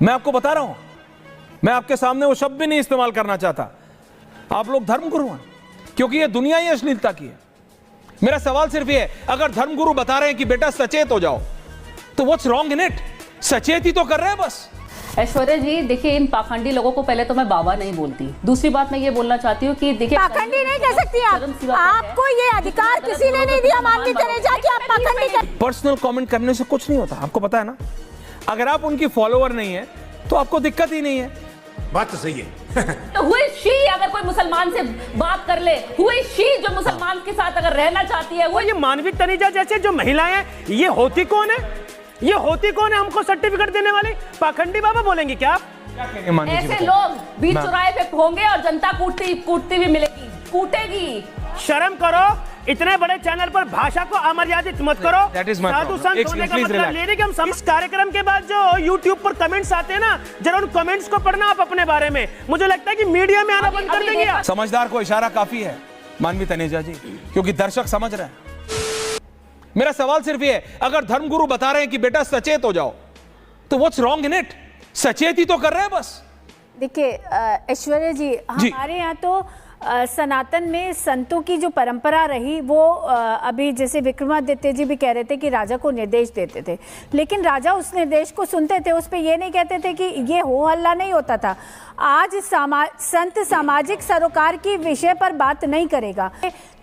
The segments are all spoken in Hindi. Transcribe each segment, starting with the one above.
मैं आपको बता रहा हूं, मैं आपके सामने वो शब्द भी नहीं इस्तेमाल करना चाहता। आप लोग धर्मगुरु हैं, क्योंकि ये दुनिया ही अश्लीलता की है। मेरा सवाल सिर्फ ये है, अगर धर्मगुरु बता रहे हैं कि बेटा सचेत हो जाओ, तो व्हाट्स रॉन्ग इन इट? सचेत ही तो कर रहे हैं बस। ऐश्वर्या जी देखिए, इन पाखंडी लोगों को पहले तो मैं बाबा नहीं बोलती। दूसरी बात मैं ये बोलना चाहती हूँ कि देखिए, पाखंडी नहीं कह सकती आप। आपको ये अधिकार किसी ने नहीं दिया मानवी तनेजा कि आप पाखंडी कर। पर्सनल कमेंट करने से कुछ नहीं होता, आपको पता है ना। अगर आप उनकी फॉलोअर नहीं है तो आपको दिक्कत ही नहीं है। बात तो सही है। तो हुई शी अगर कोई मुसलमान से बात कर ले, हुई शी जो मुसलमान के साथ अगर रहना चाहती है, वो ये मानवी तनेजा जैसे जो महिलाएं हैं, ये होती कौन है? ये होती कौन है हमको सर्टिफिकेट देने वाली? पाखंडी बाबा बोलेंगे क्या आप? ऐसे लोग बीच चौराहे पे होंगे और जनता कूटती भी मिलेगी, कूटेगी। शर्म करो, इतने बड़े चैनल पर भाषा को अमर्यादित मत करो। साधु संत होने का मतलब ले रहे कि हम इस कार्यक्रम के बाद जो YouTube पर कमेंट्स आते हैं ना, जरा उन कमेंट्स को पढ़ना आप अपने बारे में। मुझे लगता है कि मीडिया में आना बंद कर देंगे आप। समझदार को इशारा काफी है मानवी तनेजा जी, क्योंकि दर्शक समझ रहे हैं। मेरा सवाल सिर्फ ये है, अगर धर्मगुरु बता रहे हैं कि बेटा सचेत हो जाओ, तो व्हाट्स रॉन्ग इन इट? सचेत ही तो कर रहे हैं बस। देखिए ऐश्वर्या जी, हमारे यहाँ तो सनातन में संतों की जो परंपरा रही वो अभी जैसे विक्रमादित्य जी भी कह रहे थे कि राजा को निर्देश देते थे, लेकिन राजा उस निर्देश को सुनते थे, उस पे ये नहीं कहते थे कि ये हो हल्ला नहीं होता था। आज संत सामाजिक सरोकार की विषय पर बात नहीं करेगा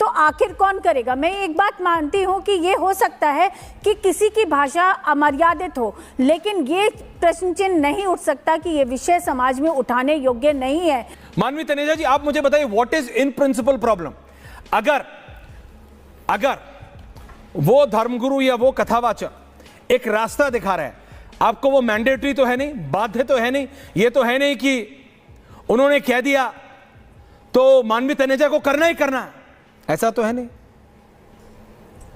तो आखिर कौन करेगा? मैं एक बात मानती हूँ कि ये हो सकता है कि किसी की भाषा अमर्यादित हो, लेकिन ये प्रश्न चिन्ह नहीं उठ सकता कि ये विषय समाज में उठाने योग्य नहीं है। मानवी तनेजा जी, आप मुझे बताइए, what is in principle problem? अगर वो धर्मगुरु या वो कथावाचक एक रास्ता दिखा रहा है आपको, वो मैंडेटरी तो है नहीं, बाध्य तो है नहीं, ये तो है नहीं कि उन्होंने कह दिया तो मानवी तनेजा को करना ही करना है, ऐसा तो है नहीं।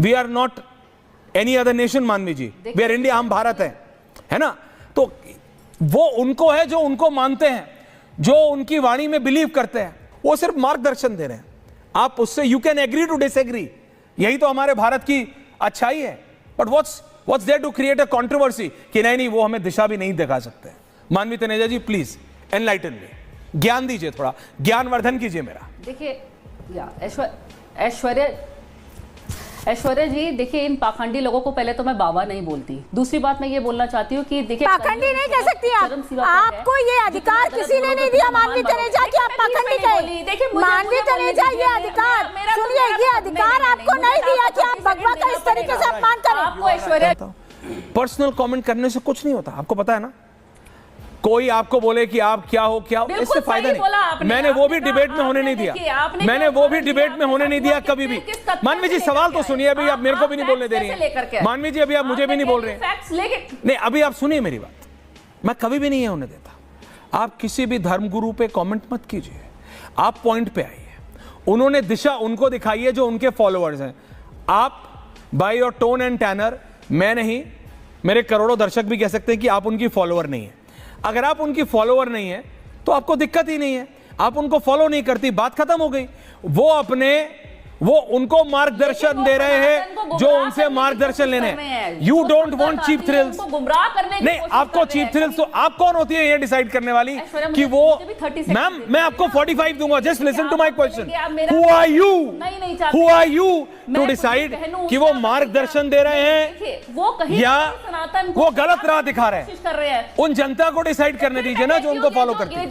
We are not any other nation Manvi ji, we R India, हम भारत है ना। तो वो उनको है जो उनको मानते हैं, जो उनकी वाणी में बिलीव करते हैं, वो सिर्फ मार्गदर्शन दे रहे हैं। आप उससे you can agree to disagree, यही तो हमारे भारत की अच्छाई है। But what's there to create a controversy कि नहीं वो हमें दिशा भी नहीं दिखा सकते। मानवी तनेजा जी प्लीज एनलाइटन मी, ज्ञान दीजिए, थोड़ा ज्ञानवर्धन कीजिए मेरा। देखिए ऐश्वर्या जी देखिए, इन पाखंडी लोगों को पहले तो मैं बाबा नहीं बोलती। दूसरी बात मैं ये बोलना चाहती हूँ कि देखिए, पाखंडी नहीं कह सकती आप। आपको ये अधिकार किसी ने नहीं दिया मानवी तनेजा कि आप पाखंडी कहें। मानवी तनेजा, ये अधिकार सुनिए, ये अधिकार आपको नहीं दिया कि आप भगवा का इस तरीके से अपमान करें। आपको ऐश्वर्या पर्सनल कमेंट करने से कुछ नहीं होता, आपको पता है ना। कोई आपको बोले कि आप क्या हो क्या हो, इससे फायदा नहीं। मैंने वो भी डिबेट में होने नहीं दिया, मैंने वो भी डिबेट में होने नहीं दिया कभी भी। मानवी जी सवाल तो सुनिए, अभी आप मेरे को भी नहीं बोलने दे रही हैं। मानवी जी अभी आप मुझे भी नहीं बोल रहे हैं। नहीं, अभी आप सुनिए मेरी बात, मैं कभी भी नहीं होने देता। आप किसी भी धर्मगुरु पे कमेंट मत कीजिए, आप पॉइंट पे आइए। उन्होंने दिशा उनको दिखाई है जो उनके फॉलोअर्स हैं। आप by your tone and tenor, मैं नहीं, मेरे करोड़ों दर्शक भी कह सकते हैं कि आप उनकी फॉलोअर नहीं है। अगर आप उनकी फॉलोअर नहीं है तो आपको दिक्कत ही नहीं है, आप उनको फॉलो नहीं करती, बात खत्म हो गई। वो उनको मार्गदर्शन दे रहे हैं जो उनसे मार्गदर्शन लेने हैं। You don't want cheap thrills, नहीं आपको चीप थ्रिल्स, तो आप कौन होती है ये डिसाइड करने वाली कि वो? मैम मैं आपको 45 दूंगा, just listen to my question. Who are you to decide कि वो मार्गदर्शन दे रहे हैं या वो गलत राह दिखा रहे हैं? उन जनता को डिसाइड करने दीजिए ना, जो उनको फॉलो करती है।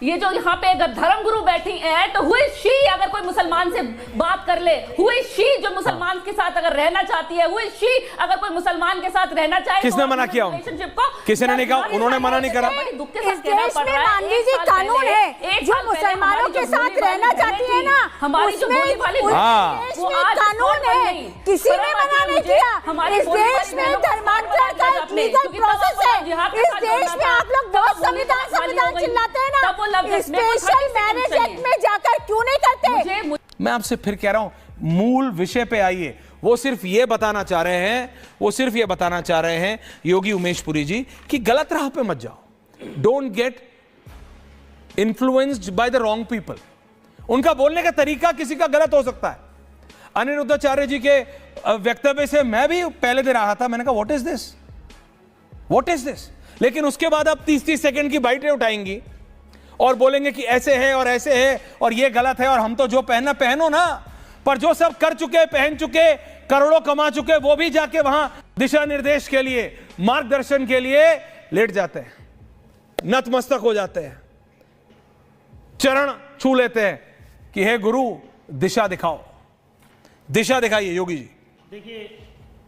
ये जो यहाँ पे अगर धर्मगुरु बैठी है, तो हुई शी अगर कोई मुसलमान से बात कर ले, हुई शी जो मुसलमान के साथ अगर रहना चाहती है, हुई शी अगर कोई मुसलमान के साथ रहना चाहे, किसने मना किया? किसी ने नहीं कहा, उन्होंने मना नहीं करा। इस देश में मानवी जी कानून है, जो मुसलमानों के साथ रहना चाहती है ना, हमारी जो बोली वाली कानून है, किसी ने मना नहीं किया। इस देश में धर्मांतरण का एक लीगल प्रोसेस है। इस देश में आप लोग बहुत संविधान चिल्लाते हैं ना, स्पेशल मैरिज एक्ट में जाकर क्यों नहीं करते? मैं आपसे फिर कह रहा हूं, मूल विषय पे आइए। वो सिर्फ ये बताना चाह रहे हैं, योगी उमेश पुरी जी, कि गलत राह पे मत जाओ। Don't get influenced by the wrong people. उनका बोलने का तरीका किसी का गलत हो सकता है। अनिरुद्धाचार्य जी के वक्तव्य से मैं भी पहले दे रहा था, मैंने कहा व्हाट इज दिस, लेकिन उसके बाद आप 30-30 सेकंड की बाइटें उठाएंगी और बोलेंगे कि ऐसे है और ऐसे है और ये गलत है और हम तो जो पहनना पहनो ना, पर जो सब कर चुके, पहन चुके, करोड़ों कमा चुके, वो भी जाके वहां दिशा निर्देश के लिए, मार्गदर्शन के लिए लेट जाते हैं, नतमस्तक हो जाते हैं, चरण छू लेते हैं कि हे गुरु दिशा दिखाओ, दिशा दिखाइए योगी जी। देखिए,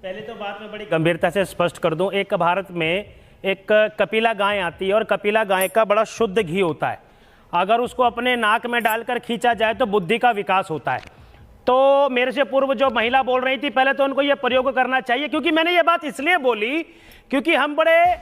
पहले तो बात मैं बड़ी गंभीरता से स्पष्ट कर दूं, एक भारत में एक कपिला गाय आती है और कपिला गाय का बड़ा शुद्ध घी होता है। अगर उसको अपने नाक में डालकर खींचा जाए तो बुद्धि का विकास होता है। तो मेरे से पूर्व जो महिला बोल रही थी, पहले तो उनको यह प्रयोग करना चाहिए, क्योंकि मैंने ये बात इसलिए बोली क्योंकि हम बड़े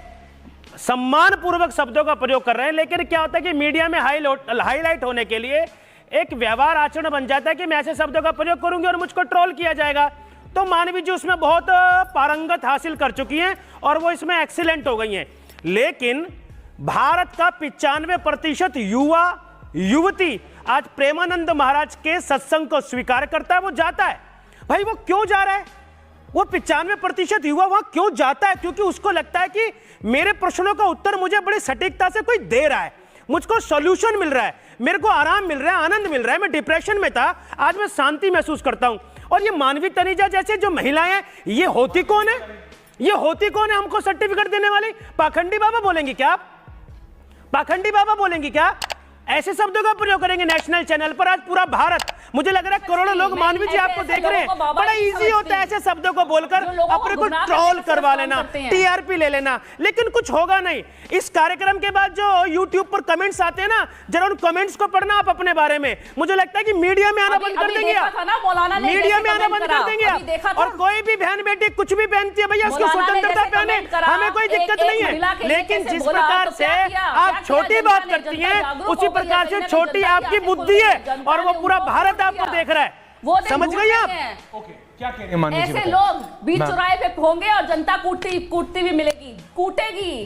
सम्मानपूर्वक शब्दों का प्रयोग कर रहे हैं, लेकिन क्या होता है कि मीडिया में हाईलाइट होने के लिए एक व्यवहार आचरण बन जाता है कि मैं ऐसे शब्दों का प्रयोग करूंगी और मुझको ट्रोल किया जाएगा। तो मानवी जी उसमें बहुत पारंगत हासिल कर चुकी हैं और वो इसमें एक्सीलेंट हो गई हैं। लेकिन भारत का 95% युवा युवती आज प्रेमानंद महाराज के सत्संग को स्वीकार करता है, वो जाता है। भाई वो क्यों जा रहा है? वो 95% युवा वहां क्यों जाता है? क्योंकि उसको लगता है कि मेरे प्रश्नों का उत्तर मुझे बड़ी सटीकता से कोई दे रहा है, मुझको सॉल्यूशन मिल रहा है, मेरे को आराम मिल रहा है, आनंद मिल रहा है। मैं डिप्रेशन में था, आज मैं शांति महसूस करता हूं। और ये मानवी तनीजा जैसे जो महिलाएं हैं, ये होती कौन है? ये होती कौन है हमको सर्टिफिकेट देने वाली? पाखंडी बाबा बोलेंगी क्या आप? पाखंडी बाबा बोलेंगी क्या? ऐसे शब्दों का प्रयोग करेंगे नेशनल चैनल पर? आज पूरा भारत, मुझे लग रहा है करोड़ों लोग मानवी जी आपको देख रहे हैं। बड़ा इजी होता है ऐसे शब्दों को बोलकर अपने को ट्रोल करवा लेना, टीआरपी ले लेना, लेकिन कुछ होगा नहीं। इस कार्यक्रम के बाद जो यूट्यूब पर कमेंट्स आते हैं ना, जरा उन कमेंट्स को पढ़ना आप अपने बारे में। मुझे लगता है कि मीडिया में आना बंद कर देंगे आप, मीडिया में आना बंद कर देंगे आप। और कोई भी बहन बेटी कुछ भी पहनती है भैया, उसकी स्वतंत्रता पहने, हमें कोई दिक्कत नहीं है। लेकिन जिस प्रकार से आप छोटी बात करती हैं, उसी प्रकार से छोटी आपकी बुद्धि है और वो पूरा भारत आपको देख रहा है। समझ गई आप? ओके, क्या कह रहे हैं मानवी जी? ऐसे लोग बीच चौराहे पे होंगे और जनता कूटती भी मिलेगी, कूटेगी।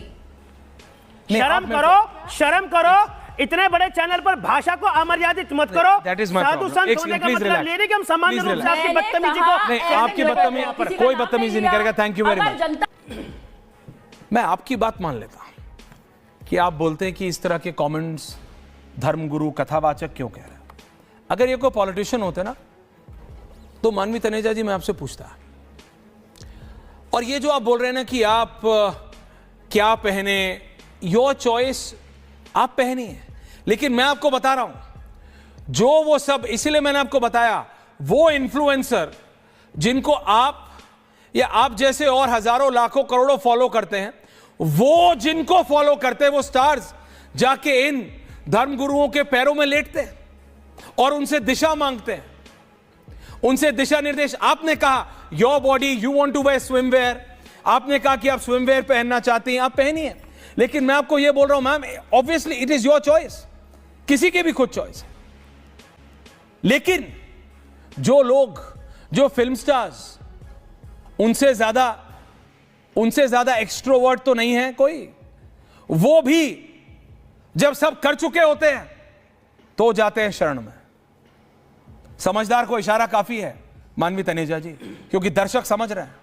शर्म करो, शर्म करो। इतने बड़े चैनल पर भाषा को अमर्यादित मत करो। साधु संत होने का मतलब ये नहीं कि हम सामान्य रूप से आपकी बदतमीजी को, नहीं, आपकी बदतमीजी, कोई बदतमीजी नहीं करेगा। Thank you very much. मैं आपकी बात मान लेता हूं कि आप बोलते हैं कि इस तरह के कमेंट्स धर्मगुरु कथावाचक क्यों कह रहे हैं। अगर ये कोई पॉलिटिशियन होते ना, तो मानवी तनेजा जी मैं आपसे पूछता, और ये जो आप बोल रहे हैं ना कि आप क्या पहने, योर चॉइस, आप पहनिए। लेकिन मैं आपको बता रहा हूं, जो वो सब, इसीलिए मैंने आपको बताया, वो इन्फ्लुएंसर जिनको आप या आप जैसे और हजारों लाखों करोड़ों फॉलो करते हैं, वो जिनको फॉलो करते हैं, वो स्टार्स जाके इन धर्मगुरुओं के पैरों में लेटते हैं और उनसे दिशा मांगते हैं, उनसे दिशा निर्देश। आपने कहा your body, you want to wear swimwear, आपने कहा कि आप स्विमवेयर पहनना चाहती हैं, आप पहनिए। लेकिन मैं आपको यह बोल रहा हूं ma'am, obviously it is your choice, किसी की भी खुद चॉइस है। लेकिन जो लोग, जो फिल्म स्टार्स, उनसे ज्यादा एक्सट्रोवर्ट तो नहीं है कोई, वो भी जब सब कर चुके होते हैं तो जाते हैं शरण में। समझदार को इशारा काफी है मानवी तनेजा जी, क्योंकि दर्शक समझ रहे हैं।